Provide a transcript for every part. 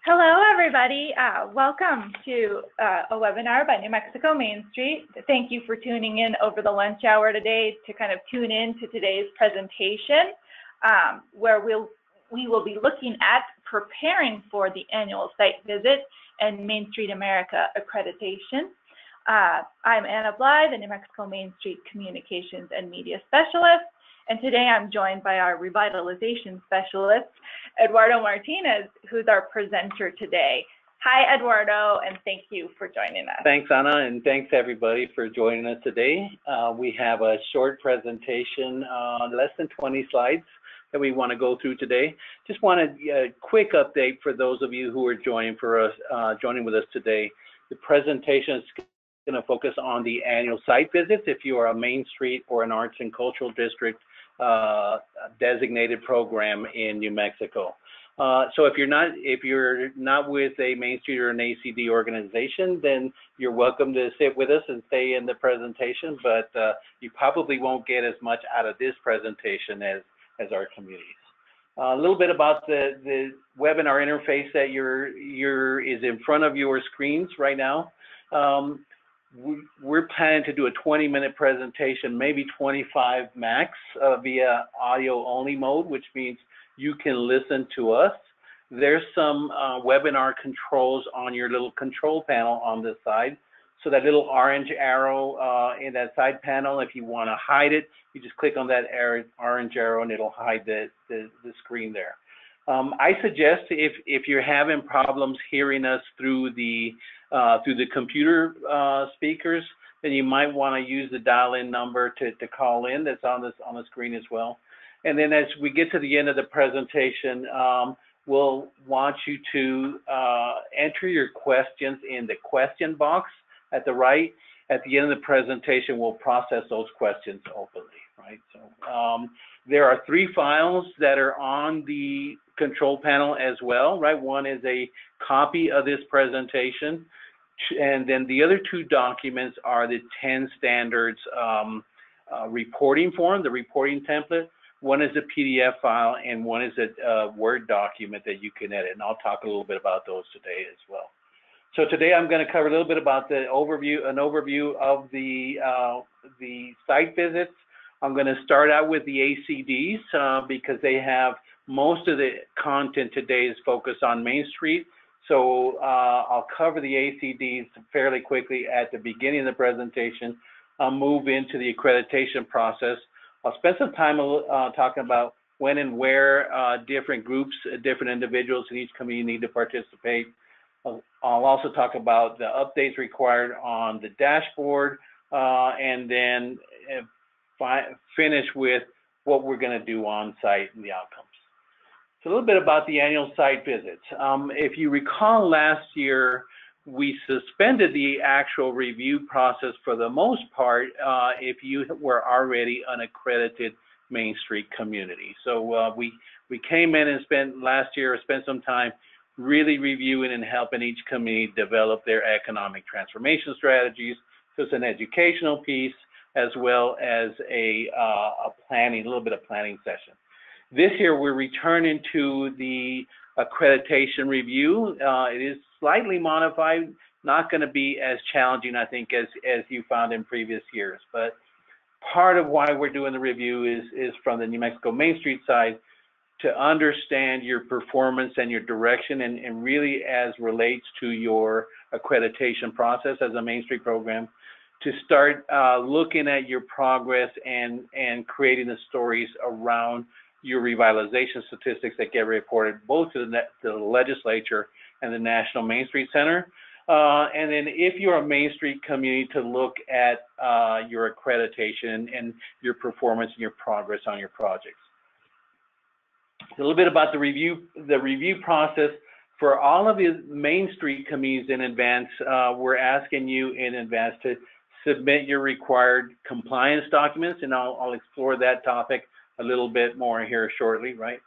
Hello, everybody. Welcome to a webinar by New Mexico Main Street. Thank you for tuning in over the lunch hour today to kind of tune in to today's presentation, where we will be looking at preparing for the annual site visit and Main Street America accreditation. I'm Anna Bly, the New Mexico Main Street Communications and Media Specialist. And today I'm joined by our Revitalization Specialist, Eduardo Martinez, who's our presenter today. Hi, Eduardo, and thank you for joining us. Thanks, Anna, and thanks everybody for joining us today. We have a short presentation, less than 20 slides that we want to go through today. Just wanted a quick update for those of you who are joining with us today. The presentation is going to focus on the annual site visits if you are a Main Street or an Arts and Cultural District designated program in New Mexico. So if you're not with a Main Street or an ACD organization, then you're welcome to sit with us and stay in the presentation, but you probably won't get as much out of this presentation as our communities. A little bit about the webinar interface that is in front of your screens right now. We're planning to do a 20-minute presentation, maybe 25 max, via audio-only mode, which means you can listen to us. There's some webinar controls on your little control panel on this side. So that little orange arrow in that side panel, if you want to hide it, you just click on that orange arrow and it'll hide the screen there. I suggest if you're having problems hearing us through the computer speakers, then you might want to use the dial-in number to call in. That's on the screen as well. And then as we get to the end of the presentation, we'll want you to enter your questions in the question box at the right. At the end of the presentation, we'll process those questions openly, right? So there are 3 files that are on the control panel as well, right? One is a copy of this presentation, and then the other 2 documents are the 10 standards reporting form, the reporting template. One is a PDF file, and one is a Word document that you can edit, and I'll talk a little bit about those today as well. So today I'm going to cover a little bit about an overview of the site visits. I'm going to start out with the ACDs because they have most of the content today is focused on Main Street. So I'll cover the ACDs fairly quickly at the beginning of the presentation. I'll move into the accreditation process. I'll spend some time talking about when and where different groups, different individuals in each community need to participate. I'll also talk about the updates required on the dashboard and then finish with what we're going to do on site and the outcomes. So a little bit about the annual site visits. If you recall last year, we suspended the actual review process for the most part if you were already an accredited Main Street community. So we came in and spent some time really reviewing and helping each community develop their economic transformation strategies. So it's an educational piece as well as a little bit of planning session. This year we're returning to the accreditation review. It is slightly modified, not going to be as challenging, I think, as you found in previous years. But part of why we're doing the review is from the New Mexico Main Street side to understand your performance and your direction and really as relates to your accreditation process as a Main Street program, to start looking at your progress and creating the stories around your revitalization statistics that get reported both to the legislature and the National Main Street Center. And then if you're a Main Street community, to look at your accreditation and your performance and your progress on your projects. A little bit about the review process. For all of the Main Street communities in advance, we're asking you in advance to submit your required compliance documents, and I'll explore that topic a little bit more here shortly, right?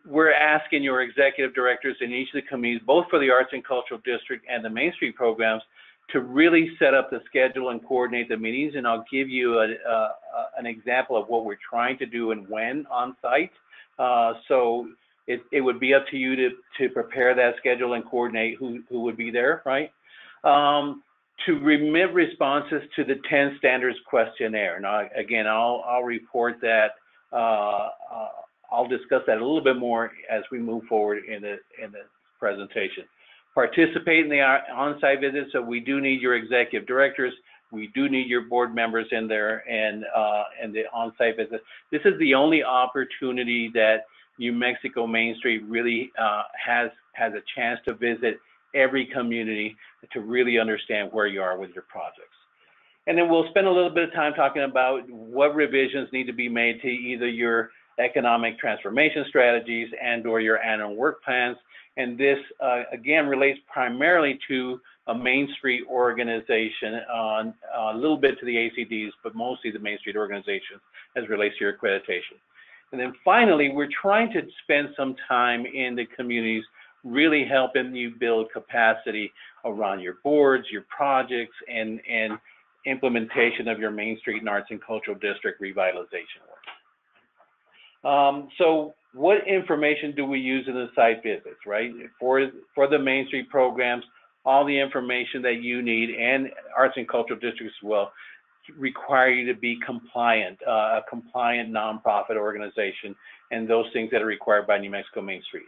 We're asking your executive directors in each of the communities, both for the Arts and Cultural District and the Main Street programs, to really set up the schedule and coordinate the meetings, and I'll give you an example of what we're trying to do and when on site. So it would be up to you to prepare that schedule and coordinate who would be there, right? To remit responses to the 10 standards questionnaire. Now, again, I'll report that. I'll discuss that a little bit more as we move forward in the presentation. Participate in the on-site visits. So we do need your executive directors. We do need your board members in there and the on-site visits. This is the only opportunity that New Mexico Main Street really has a chance to visit every community to really understand where you are with your projects. And then we'll spend a little bit of time talking about what revisions need to be made to either your economic transformation strategies and or your annual work plans. And this, again, relates primarily to a Main Street organization, a little bit to the ACDs, but mostly the Main Street organization as it relates to your accreditation. And then finally, we're trying to spend some time in the communities really helping you build capacity around your boards, your projects, and implementation of your Main Street and Arts and Cultural District revitalization work. So what information do we use in the site visits, right? For the Main Street programs, all the information that you need, and Arts and Cultural Districts as well, require you to be compliant, a compliant nonprofit organization, and those things that are required by New Mexico Main Street.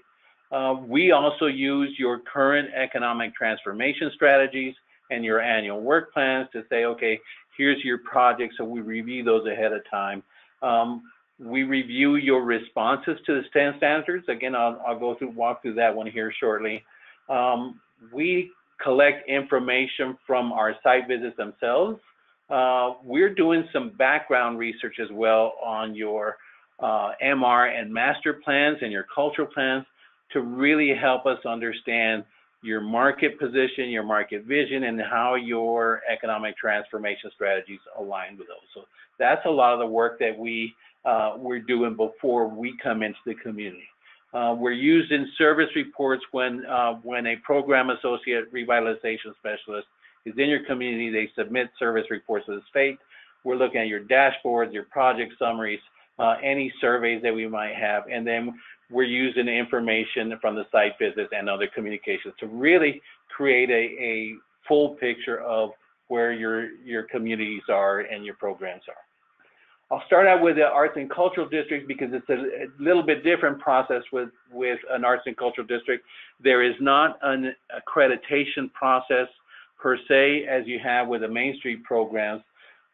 We also use your current economic transformation strategies and your annual work plans to say, okay, here's your project, so we review those ahead of time. We review your responses to the 10 standards. Again, I'll walk through that one here shortly. We collect information from our site visits themselves. We're doing some background research as well on your MR and master plans and your cultural plans to really help us understand your market position, your market vision, and how your economic transformation strategies align with those. So that's a lot of the work that we're doing before we come into the community. We're using service reports when a program associate revitalization specialist is in your community. They submit service reports to the state. We're looking at your dashboards, your project summaries, any surveys that we might have, and then we're using information from the site visits and other communications to really create a full picture of where your communities are and your programs are. I'll start out with the Arts and Cultural District because it's a little bit different process with an Arts and Cultural District. There is not an accreditation process per se as you have with the Main Street programs,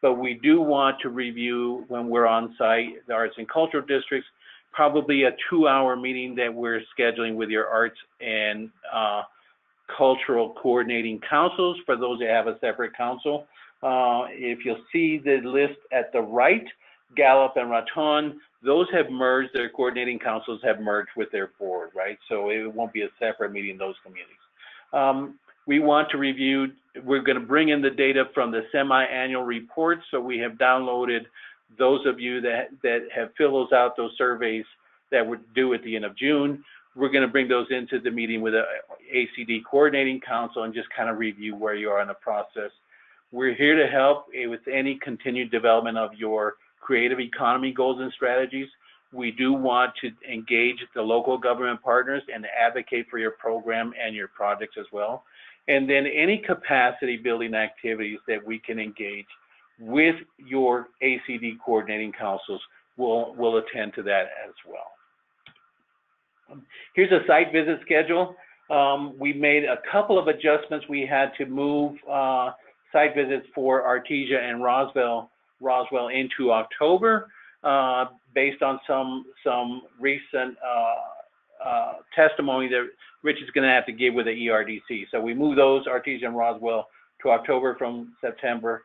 but we do want to review when we're on site, the Arts and Cultural Districts, probably a 2-hour meeting that we're scheduling with your arts and cultural coordinating councils for those that have a separate council. If you'll see the list at the right, Gallup and Raton, those have merged, their coordinating councils have merged with their board, right? So it won't be a separate meeting in those communities. We want to review, we're going to bring in the data from the semi-annual reports. So we have downloaded those of you that have filled those surveys that were due at the end of June. We're going to bring those into the meeting with the ACD coordinating council and just kind of review where you are in the process. We're here to help with any continued development of your creative economy goals and strategies. We do want to engage the local government partners and advocate for your program and your projects as well. And then any capacity building activities that we can engage with your ACD coordinating councils, we'll attend to that as well. Here's a site visit schedule. We made a couple of adjustments. We had to move site visits for Artesia and Roswell into October based on some recent testimony that Rich is going to have to give with the ERDC. So we moved those, Artesia and Roswell, to October from September.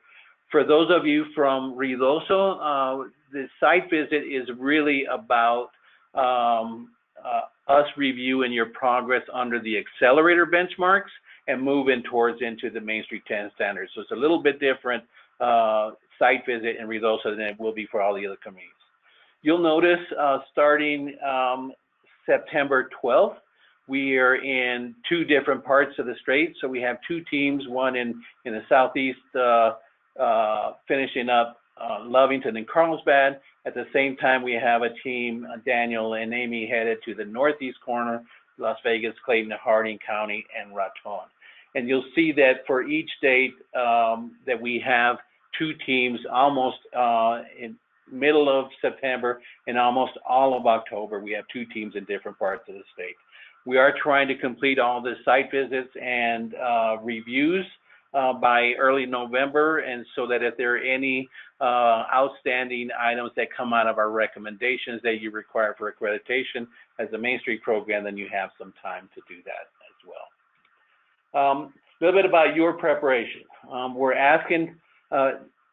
For those of you from Reynosa, the site visit is really about us reviewing your progress under the accelerator benchmarks and moving into the Main Street 10 standards. So it's a little bit different site visit in Reynosa than it will be for all the other communities. You'll notice starting September 12th, we are in 2 different parts of the state. So we have 2 teams, one in the southeast finishing up Lovington and Carlsbad. At the same time, we have a team, Daniel and Amy, headed to the northeast corner, Las Vegas, Clayton, Harding County, and Raton. And you'll see that for each state that we have two teams almost in middle of September and almost all of October. We have two teams in different parts of the state. We are trying to complete all the site visits and reviews by early November, and so that if there are any outstanding items that come out of our recommendations that you require for accreditation as a MainStreet program, then you have some time to do that as well. A little bit about your preparation. We're asking,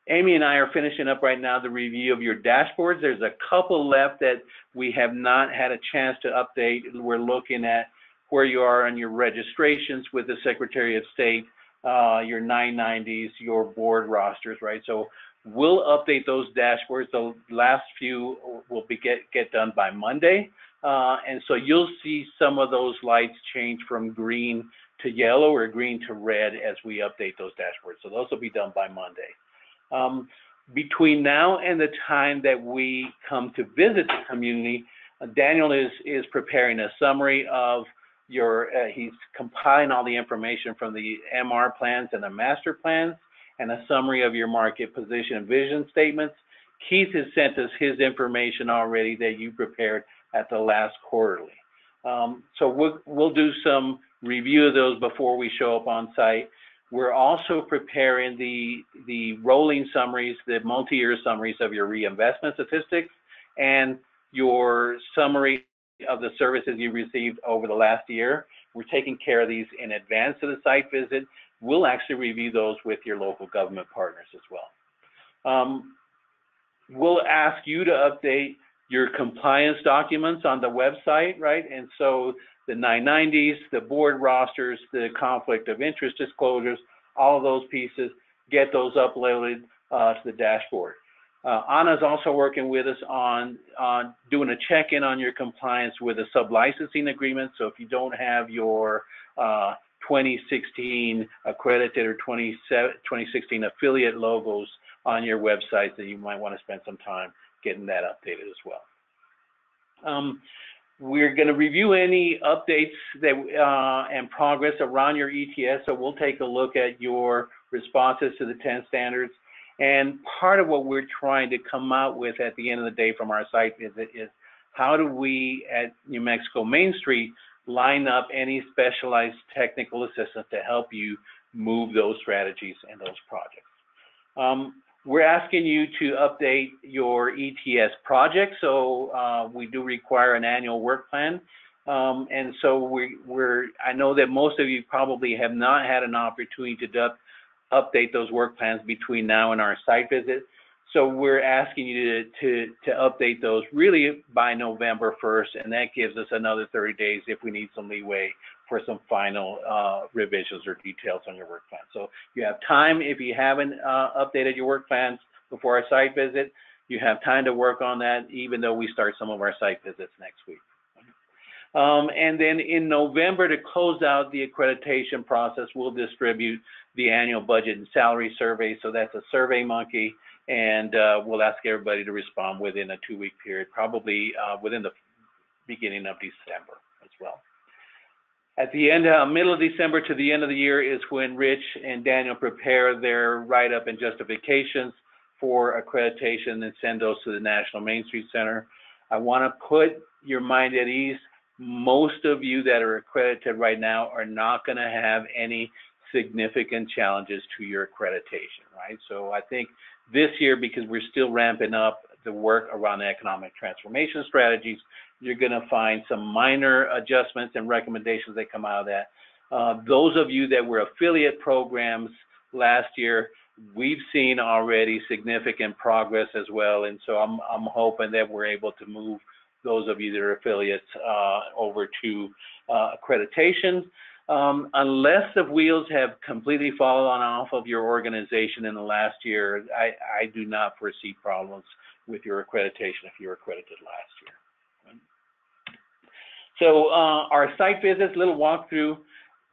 Amy and I are finishing up right now the review of your dashboards. There's a couple left that we have not had a chance to update. We're looking at where you are on your registrations with the Secretary of State, your 990s, your board rosters, right? So we'll update those dashboards. The last few will get done by Monday. And so you'll see some of those lights change from green to yellow or green to red as we update those dashboards. So those will be done by Monday. Between now and the time that we come to visit the community, Daniel is preparing a summary of your, he's compiling all the information from the MR plans and the master plans and a summary of your market position and vision statements. Keith has sent us his information already that you prepared at the last quarterly. So we'll do some review of those before we show up on site. We're also preparing the rolling summaries, the multi-year summaries of your reinvestment statistics and your summary of the services you received over the last year. We're taking care of these in advance of the site visit. We'll actually review those with your local government partners as well. We'll ask you to update your compliance documents on the website, right? And so the 990s, the board rosters, the conflict of interest disclosures, all of those pieces, get those uploaded to the dashboard. Anna's also working with us on doing a check-in on your compliance with a sub-licensing agreement. So if you don't have your 2016 accredited or 2016 affiliate logos on your website, then you might want to spend some time getting that updated as well. We're going to review any updates that and progress around your ETS. So we'll take a look at your responses to the 10 standards. And part of what we're trying to come out with at the end of the day from our site visit is how do we at New Mexico MainStreet line up any specialized technical assistance to help you move those strategies and those projects. We're asking you to update your ETS project. So we do require an annual work plan. And so I know that most of you probably have not had an opportunity to update those work plans between now and our site visit. So we're asking you to update those really by November 1st, and that gives us another 30 days if we need some leeway for some final revisions or details on your work plan. So you have time if you haven't updated your work plans before our site visit. You have time to work on that, even though we start some of our site visits next week. And then in November, to close out the accreditation process, we'll distribute the annual budget and salary survey. So that's a Survey Monkey, and we'll ask everybody to respond within a 2-week period, probably within the beginning of December as well. At the end, middle of December to the end of the year is when Rich and Daniel prepare their write-up and justifications for accreditation and send those to the National MainStreet Center. I want to put your mind at ease. Most of you that are accredited right now are not going to have any significant challenges to your accreditation, right? So I think this year, because we're still ramping up the work around the economic transformation strategies, you're going to find some minor adjustments and recommendations that come out of that. Those of you that were affiliate programs last year, we've seen already significant progress as well, and so I'm hoping that we're able to move those of you that are affiliates over to accreditation. Unless the wheels have completely fallen off of your organization in the last year, I do not foresee problems with your accreditation if you're accredited last year. So our site visits, little walkthrough.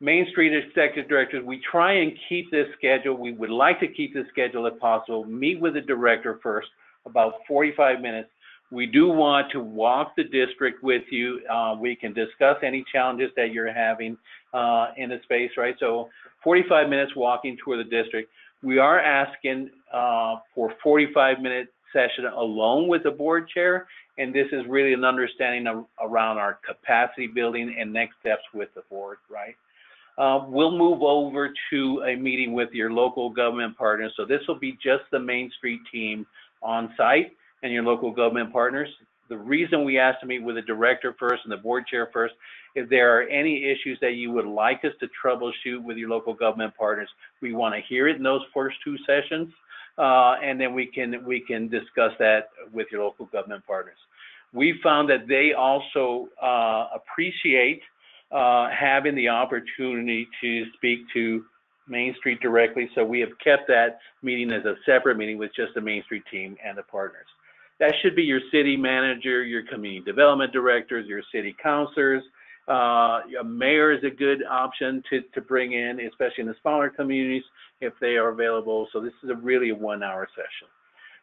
MainStreet Executive Directors, we try and keep this schedule. We would like to keep this schedule if possible. Meet with the director first, about 45 minutes. We do want to walk the district with you. We can discuss any challenges that you're having in the space, right? So 45 minutes walking tour the district. We are asking for 45-minute session alone with the board chair, and this is really an understanding around our capacity building and next steps with the board, right? We'll move over to a meeting with your local government partners. So this will be just the MainStreet team on site and your local government partners. The reason we asked to meet with the director first and the board chair first, if there are any issues that you would like us to troubleshoot with your local government partners, we want to hear it in those first two sessions, and then we can discuss that with your local government partners. We found that they also appreciate having the opportunity to speak to MainStreet directly, so we have kept that meeting as a separate meeting with just the MainStreet team and the partners. That should be your city manager, your community development directors, your city councilors. A mayor is a good option to bring in, especially in the smaller communities if they are available. So this is really a 1-hour session.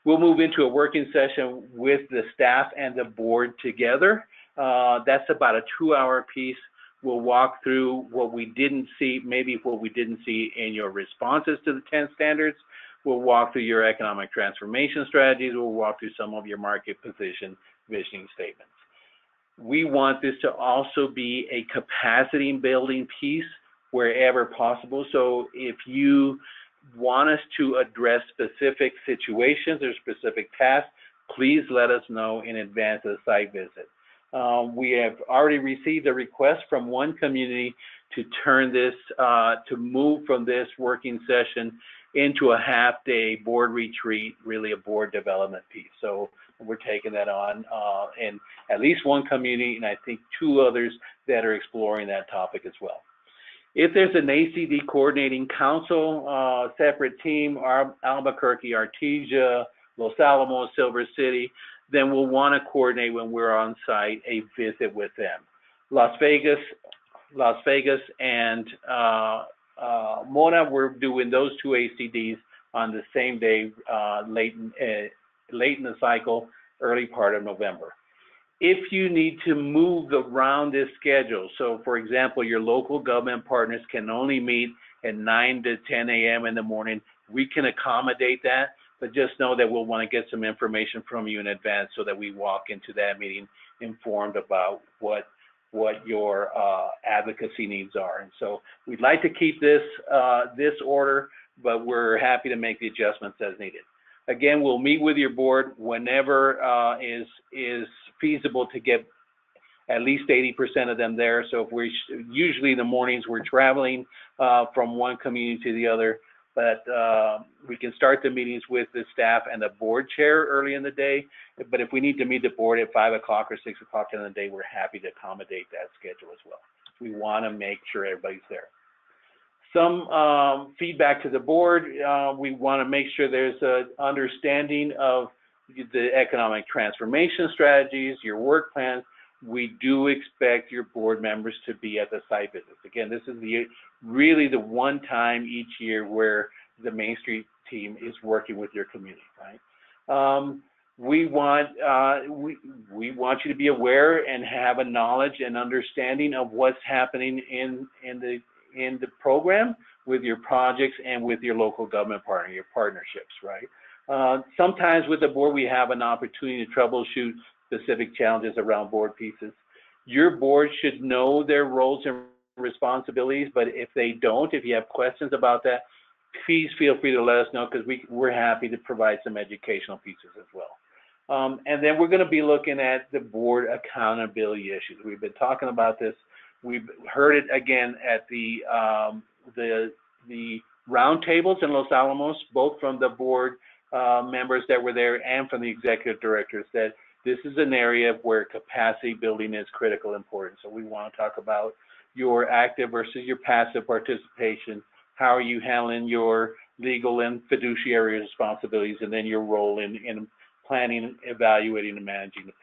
We'll move into a working session with the staff and the board together. That's about a 2-hour piece. We'll walk through what we didn't see, maybe what we didn't see in your responses to the 10 standards. We'll walk through your economic transformation strategies. We'll walk through some of your market position visioning statements. We want this to also be a capacity building piece wherever possible. So if you want us to address specific situations or specific tasks, please let us know in advance of the site visit. We have already received a request from one community to turn this, to move from this working session into a half-day board retreat, really a board development piece. So we're taking that on, and at least one community, and I think 2 others that are exploring that topic as well. If there's an ACD coordinating council, separate team, Albuquerque, Artesia, Los Alamos, Silver City, then we'll want to coordinate when we're on site a visit with them. Las Vegas and Mona, we're doing those 2 ACDs on the same day, late in the cycle, early part of November. If you need to move around this schedule, so for example, your local government partners can only meet at 9 to 10 a.m. in the morning, we can accommodate that, but just know that we'll want to get some information from you in advance so that we walk into that meeting informed about what your advocacy needs are. And so we'd like to keep this order, but we're happy to make the adjustments as needed. Again, we'll meet with your board whenever is feasible to get at least 80% of them there. So if we're usually in the mornings, we're traveling from one community to the other, but we can start the meetings with the staff and the board chair early in the day. But if we need to meet the board at 5 o'clock or 6 o'clock in the day, we're happy to accommodate that schedule as well. We want to make sure everybody's there. Some feedback to the board. We want to make sure there's an understanding of the economic transformation strategies, your work plans. We do expect your board members to be at the site visits. Again, this is really the one time each year where the MainStreet team is working with your community, right? We want you to be aware and have a knowledge and understanding of what's happening in the program with your projects and with your local government partner, your partnerships, right? Sometimes with the board, we have an opportunity to troubleshoot specific challenges around board pieces. Your board should know their roles and responsibilities, but if they don't, if you have questions about that, please feel free to let us know, because we're happy to provide some educational pieces as well. And then we're going to be looking at the board accountability issues. We've been talking about this. We've heard it again at the roundtables in Los Alamos, both from the board members that were there and from the executive directors, that this is an area where capacity building is critical important. So we want to talk about your active versus your passive participation. How are you handling your legal and fiduciary responsibilities, and then your role in planning, evaluating, and managing the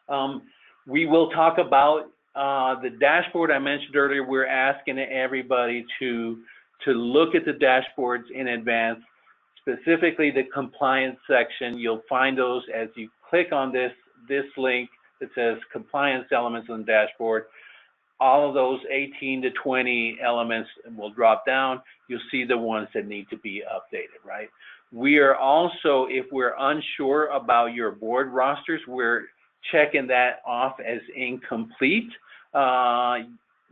program. We will talk about The dashboard I mentioned earlier, we're asking everybody to look at the dashboards in advance, specifically the compliance section. You'll find those as you click on this link that says compliance elements on the dashboard. All of those 18 to 20 elements will drop down. You'll see the ones that need to be updated, right? We are also, if we're unsure about your board rosters, we're checking that off as incomplete.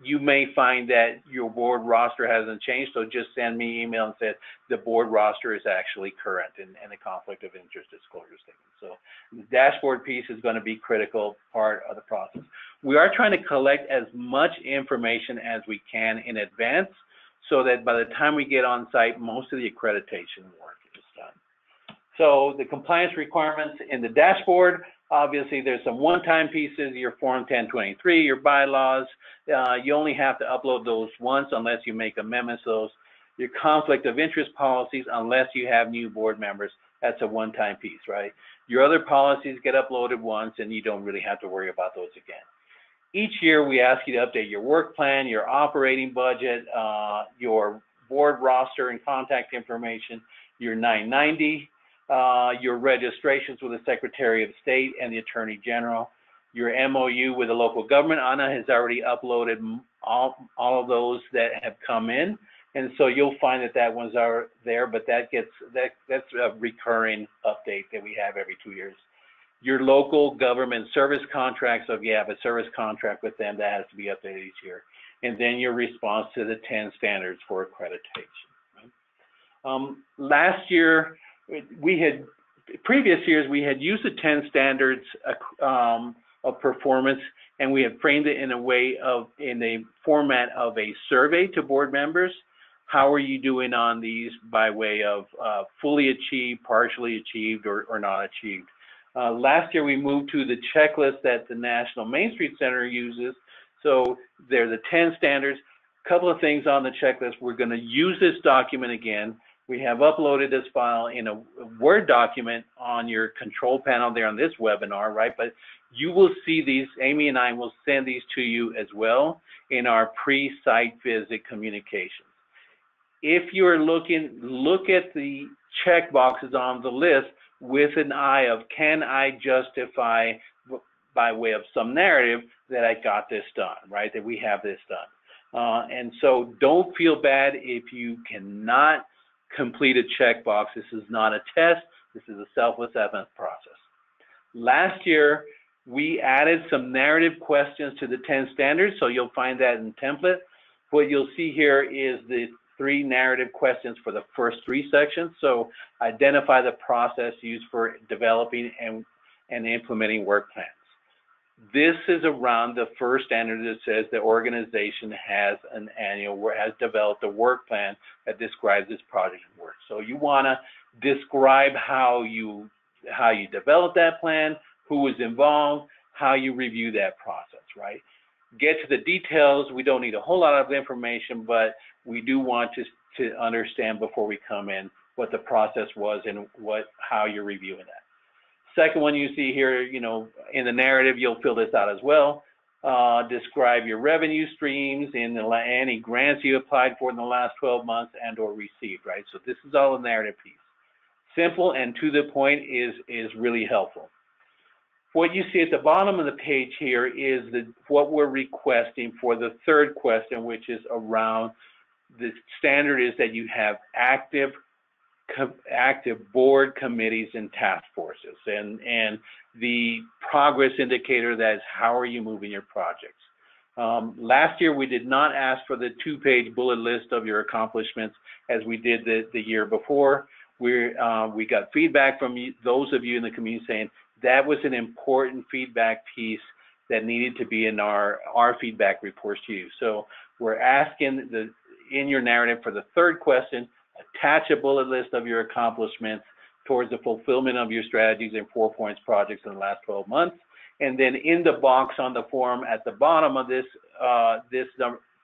You may find that your board roster hasn't changed, so just send me an email and say the board roster is actually current and a conflict of interest disclosure statement. So the dashboard piece is going to be a critical part of the process. We are trying to collect as much information as we can in advance so that by the time we get on site, most of the accreditation work is done. So the compliance requirements in the dashboard, obviously there's some one-time pieces, your Form 1023, your bylaws. You only have to upload those once unless you make amendments to those. Your conflict of interest policies, unless you have new board members, that's a one-time piece, right? Your other policies get uploaded once and you don't really have to worry about those again. Each year we ask you to update your work plan, your operating budget, your board roster and contact information, your 990, your registrations with the Secretary of State and the Attorney General, your MOU with the local government. Anna has already uploaded all of those that have come in, and so you'll find that ones are there, but that's a recurring update that we have every 2 years. Your local government service contracts, so if you have a service contract with them, that has to be updated each year. And then your response to the 10 standards for accreditation. Right? Last year, previous years, we had used the 10 standards of performance, and we had framed it in a format of a survey to board members. How are you doing on these by way of fully achieved, partially achieved, or not achieved? Last year, we moved to the checklist that the National MainStreet Center uses. So there are the 10 standards. A couple of things on the checklist. We're going to use this document again. We have uploaded this file in a Word document on your control panel there on this webinar, right? But you will see these, Amy and I will send these to you as well in our pre-site visit communications. If you're looking, look at the check boxes on the list with an eye of, can I justify by way of some narrative that I got this done, right? That we have this done. And so don't feel bad if you cannot complete a checkbox. This is not a test. This is a self-assessment process. Last year, we added some narrative questions to the 10 standards, so you'll find that in the template. What you'll see here is the 3 narrative questions for the first 3 sections. So identify the process used for developing and implementing work plans. This is around the first standard that says the organization has developed a work plan that describes its project work. So you want to describe how you develop that plan, who is involved, how you review that process, right? Get to the details. We don't need a whole lot of information, but we do want to understand before we come in what the process was and how you're reviewing that. Second one you see here, in the narrative, you'll fill this out as well. Describe your revenue streams and any grants you applied for in the last 12 months and or received, right? So this is all a narrative piece. Simple and to the point is really helpful. What you see at the bottom of the page here is what we're requesting for the third question, which is around the standard is that you have active board committees and task forces, and the progress indicator that is how are you moving your projects. Last year we did not ask for the 2-page bullet list of your accomplishments as we did the year before. We got feedback from those of you in the community saying that was an important feedback piece that needed to be in our feedback reports to you. So we're asking in your narrative for the third question, attach a bullet list of your accomplishments towards the fulfillment of your strategies and 4 points projects in the last 12 months. And then in the box on the form at the bottom of this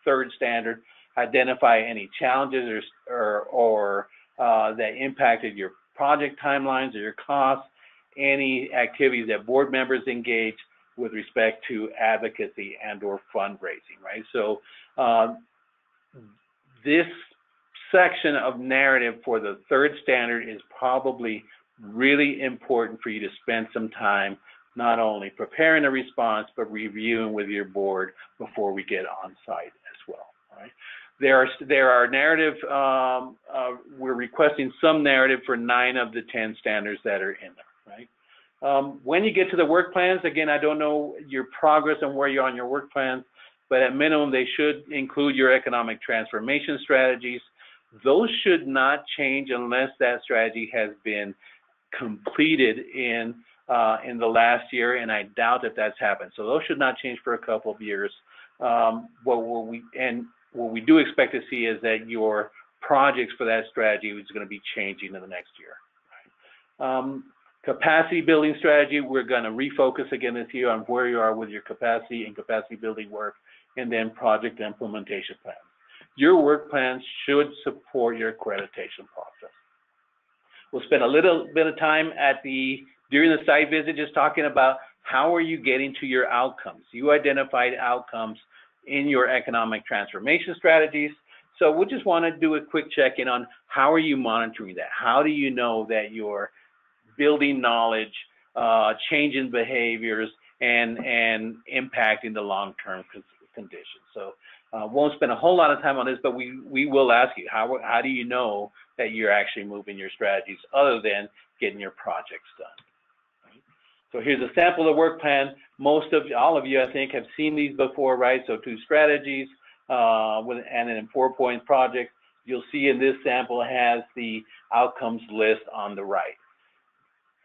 third standard, identify any challenges or that impacted your project timelines or your costs, any activities that board members engage, with respect to advocacy and or fundraising, right? So this section of narrative for the third standard is probably really important for you to spend some time not only preparing a response, but reviewing with your board before we get on site as well, right? There are narrative, we're requesting some narrative for 9 of the 10 standards that are in there, right? When you get to the work plans, again, I don't know your progress and where you're on your work plans, but at minimum, they should include your economic transformation strategies. Those should not change unless that strategy has been completed in the last year, and I doubt that that's happened. So those should not change for a couple of years. What we do expect to see is that your projects for that strategy is going to be changing in the next year. Capacity building strategy, we're going to refocus again this year on where you are with your capacity and capacity building work, and then project implementation plans. Your work plans should support your accreditation process. We'll spend a little bit of time during the site visit just talking about how are you getting to your outcomes. You identified outcomes in your economic transformation strategies. So we just want to do a quick check-in on how are you monitoring that? How do you know that you're building knowledge, changing behaviors, and impacting the long-term conditions? So won't spend a whole lot of time on this, but we will ask you, how do you know that you're actually moving your strategies other than getting your projects done? Right? So here's a sample of the work plan. All of you, I think, have seen these before, right? So 2 strategies and an 4-point project. You'll see in this sample has the outcomes list on the right.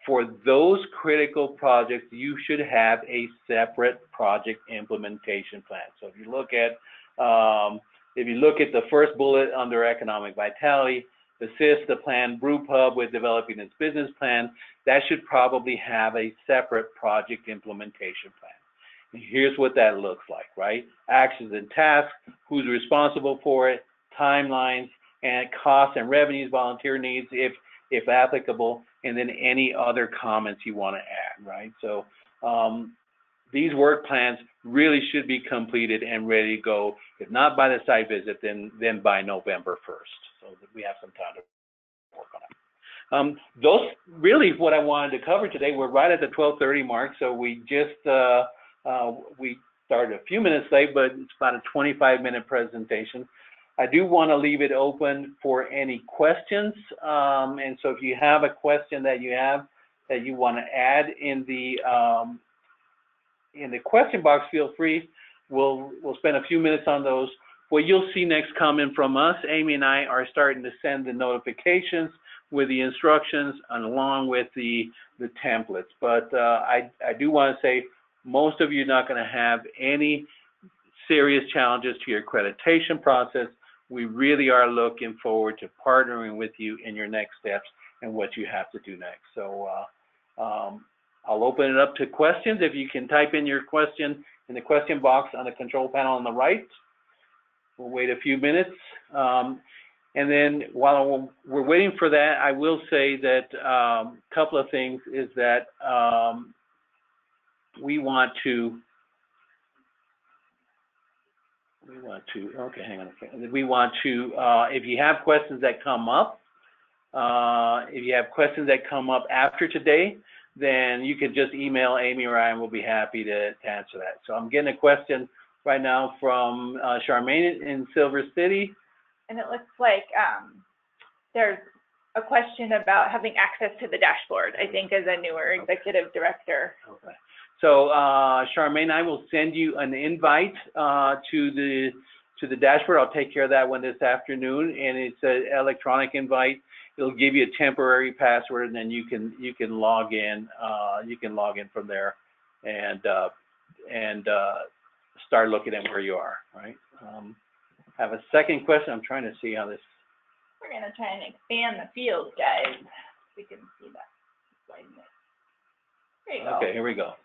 For those critical projects, you should have a separate project implementation plan. So if you look at the first bullet under economic vitality, assist the plan Brewpub with developing its business plan, that should probably have a separate project implementation plan. And here's what that looks like, right? Actions and tasks, who's responsible for it, timelines, and costs and revenues, volunteer needs, if applicable, and then any other comments you want to add, right? So these work plans really should be completed and ready to go, if not by the site visit, then by November 1st. So that we have some time to work on it. Those really what I wanted to cover today. We're right at the 12:30 mark, so we just we started a few minutes late, but it's about a 25-minute presentation. I do want to leave it open for any questions, and so if you have a question that you want to add in the question box, feel free. We'll spend a few minutes on those. What you'll see next coming from us, Amy and I are starting to send the notifications with the instructions and along with the templates. But I do want to say most of you are not going to have any serious challenges to your accreditation process. We really are looking forward to partnering with you in your next steps and what you have to do next. So I'll open it up to questions. If you can type in your question in the question box on the control panel on the right. We'll wait a few minutes. And then while we're waiting for that, I will say that a couple of things is that we want to, okay, hang on a second. We want to, if you have questions that come up, after today, then you can just email Amy or I and we'll be happy to answer that. So I'm getting a question right now from Charmaine in Silver City. And it looks like there's a question about having access to the dashboard, I think, as a newer executive director. Okay. So Charmaine, I will send you an invite to the dashboard. I'll take care of that one this afternoon, and it's an electronic invite. It'll give you a temporary password, and then you can log in. You can log in from there, and start looking at where you are. Right. I have a second question. I'm trying to see how this. We're going to try and expand the field, guys. We can see that. There you go. Okay, here we go.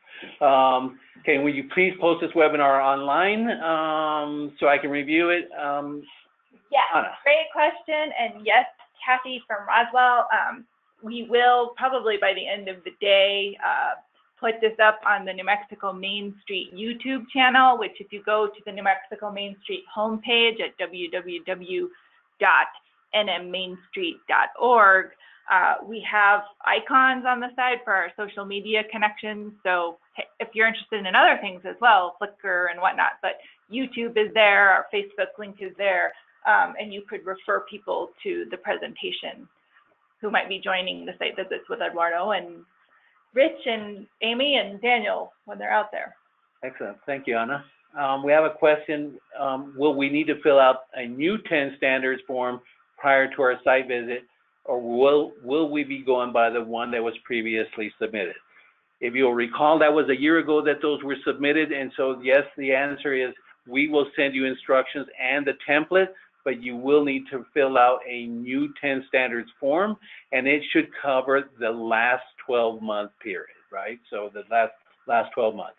Okay, will you please post this webinar online so I can review it? Yeah, Anna. Great question. And yes, Kathy from Roswell, we will probably by the end of the day put this up on the New Mexico Main Street YouTube channel, which if you go to the New Mexico Main Street homepage at www.nmmainstreet.org, we have icons on the side for our social media connections. So if you're interested in other things as well, Flickr and whatnot, but YouTube is there, our Facebook link is there, and you could refer people to the presentation who might be joining the site visits with Eduardo and Rich and Amy and Daniel when they're out there. Excellent. Thank you, Anna. We have a question. Will we need to fill out a new 10 standards form prior to our site visit, or will we be going by the one that was previously submitted? If you'll recall, that was a year ago that those were submitted, and so yes, the answer is we will send you instructions and the template, but you will need to fill out a new 10 standards form, and it should cover the last 12-month period, right? So the last 12 months.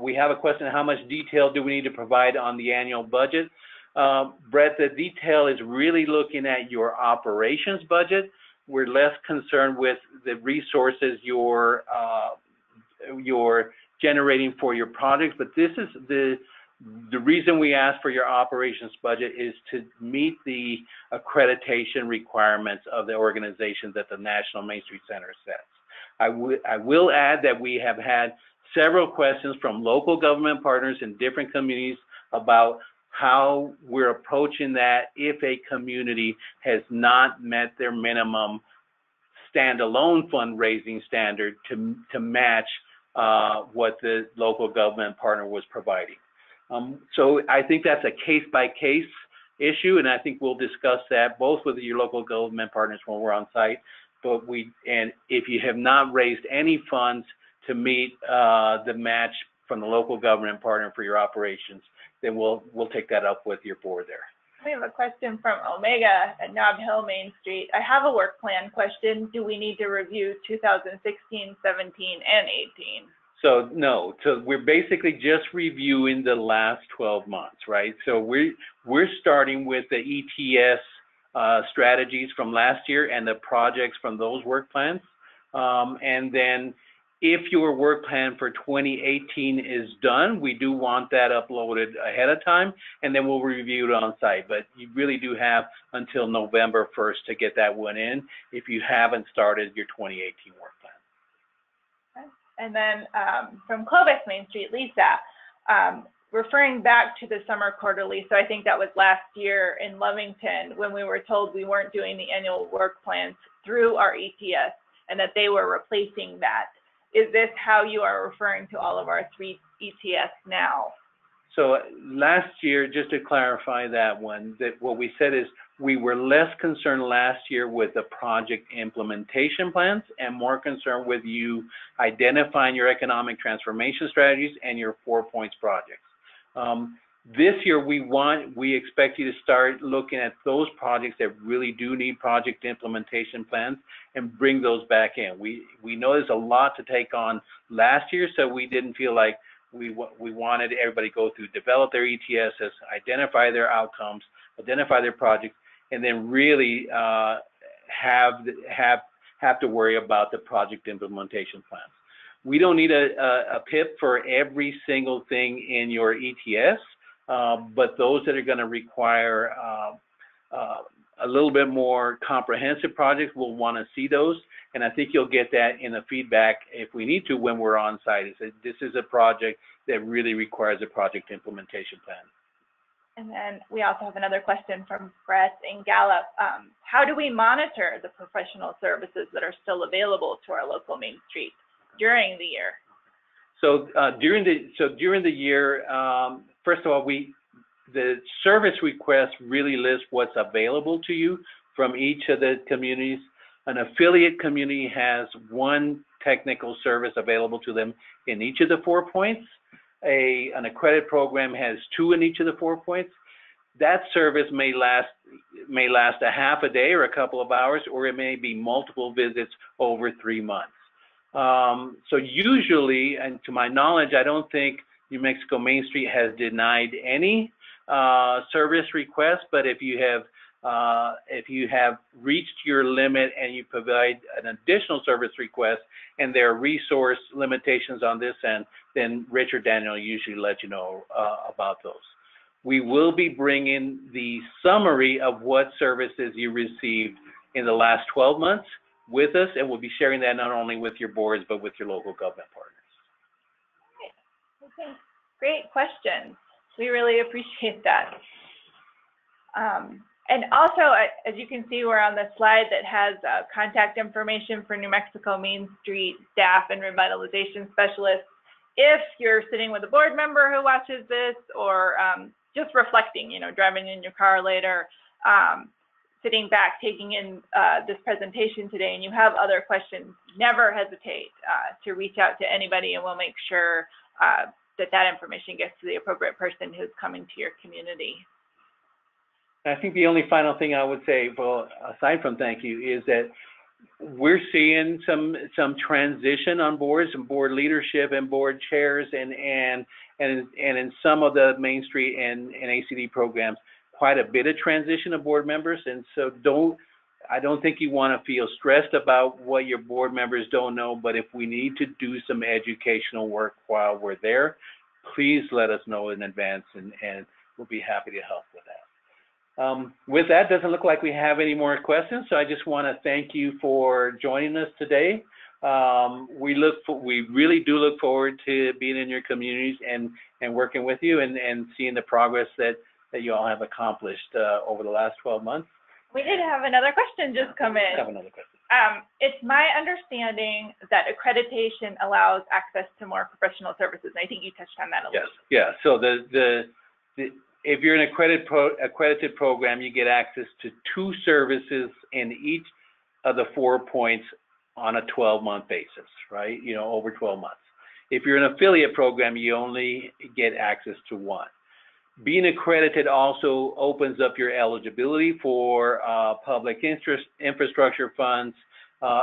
We have a question, how much detail do we need to provide on the annual budget? Brett, the detail is really looking at your operations budget. We're less concerned with the resources you're generating for your projects, but this is the reason we ask for your operations budget is to meet the accreditation requirements of the organization that the National Main Street Center sets. I will add that we have had several questions from local government partners in different communities about how we're approaching that if a community has not met their minimum standalone fundraising standard to match what the local government partner was providing. So I think that's a case-by-case issue, and I think we'll discuss that both with your local government partners when we're on site. And if you have not raised any funds to meet the match from the local government partner for your operations, then we'll take that up with your board there. We have a question from Omega at Nob Hill Main Street. I have a work plan question. Do we need to review 2016, 17, and 18? So no, so we're basically just reviewing the last 12 months, right? So we're starting with the ETS strategies from last year and the projects from those work plans. And then if your work plan for 2018 is done, we do want that uploaded ahead of time, and then we'll review it on site. But you really do have until November 1st to get that one in if you haven't started your 2018 work plan. And then from Clovis Main Street, Lisa, referring back to the summer quarterly, so I think that was last year in Lovington when we were told we weren't doing the annual work plans through our ETS and that they were replacing that. Is this how you are referring to all of our 3 ETS now? So last year, just to clarify that one, that what we said is we were less concerned last year with the project implementation plans and more concerned with you identifying your economic transformation strategies and your 4 points projects. This year, we expect you to start looking at those projects that really do need project implementation plans and bring those back in. We know there's a lot to take on last year, so we didn't feel like we wanted everybody to go through, develop their ETSs, identify their outcomes, identify their projects, and then really have to worry about the project implementation plans. We don't need a PIP for every single thing in your ETS. But those that are going to require a little bit more comprehensive projects, we'll want to see those. And I think you'll get that in the feedback if we need to when we're on site. Is that this is a project that really requires a project implementation plan. And then we also have another question from Brett in Gallup. How do we monitor the professional services that are still available to our local Main Street during the year? So during the year, first of all, the service request really lists what's available to you from each of the communities. An affiliate community has 1 technical service available to them in each of the 4 points. An accredited program has 2 in each of the 4 points. That service may last a half a day or a couple of hours, or it may be multiple visits over 3 months. So usually, and to my knowledge, I don't think New Mexico Main Street has denied any service requests, but if you have If you have reached your limit and you provide an additional service request and there are resource limitations on this end, then Rich or Daniel usually let you know about those. We will be bringing the summary of what services you received in the last 12 months with us, and we'll be sharing that not only with your boards, but with your local government partners. Okay, great questions. We really appreciate that. And also, as you can see, we're on the slide that has contact information for New Mexico Main Street staff and revitalization specialists. If you're sitting with a board member who watches this, or just reflecting, you know, driving in your car later, sitting back, taking in this presentation today, and you have other questions, never hesitate to reach out to anybody, and we'll make sure that information gets to the appropriate person who's coming to your community. I think the only final thing I would say, well, aside from thank you, is that we're seeing some transition on boards and board leadership and board chairs, and in some of the Main Street and ACD programs, quite a bit of transition of board members. And so I don't think you want to feel stressed about what your board members don't know, but if we need to do some educational work while we're there, please let us know in advance, and we'll be happy to help with that. With that, doesn't look like we have any more questions, so I just want to thank you for joining us today. We really do look forward to being in your communities and working with you and seeing the progress that you all have accomplished over the last 12 months. We did have another question just come in. Have another question. It's my understanding that accreditation allows access to more professional services. And I think you touched on that a little bit. Yeah. So if you're an accredited program, you get access to 2 services in each of the 4 points on a 12-month basis, right? You know, over 12 months. If you're an affiliate program, you only get access to 1. Being accredited also opens up your eligibility for public infrastructure funds.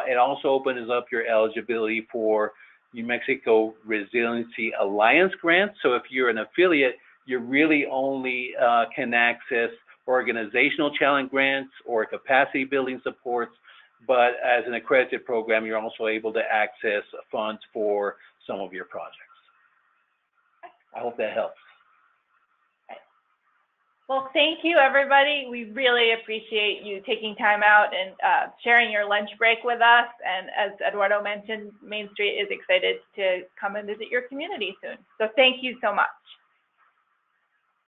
It also opens up your eligibility for New Mexico Resiliency Alliance grants. So if you're an affiliate, you really only can access organizational challenge grants or capacity building supports. But as an accredited program, you're also able to access funds for some of your projects. I hope that helps. Well, thank you, everybody. We really appreciate you taking time out and sharing your lunch break with us. And as Eduardo mentioned, Main Street is excited to come and visit your community soon. So thank you so much.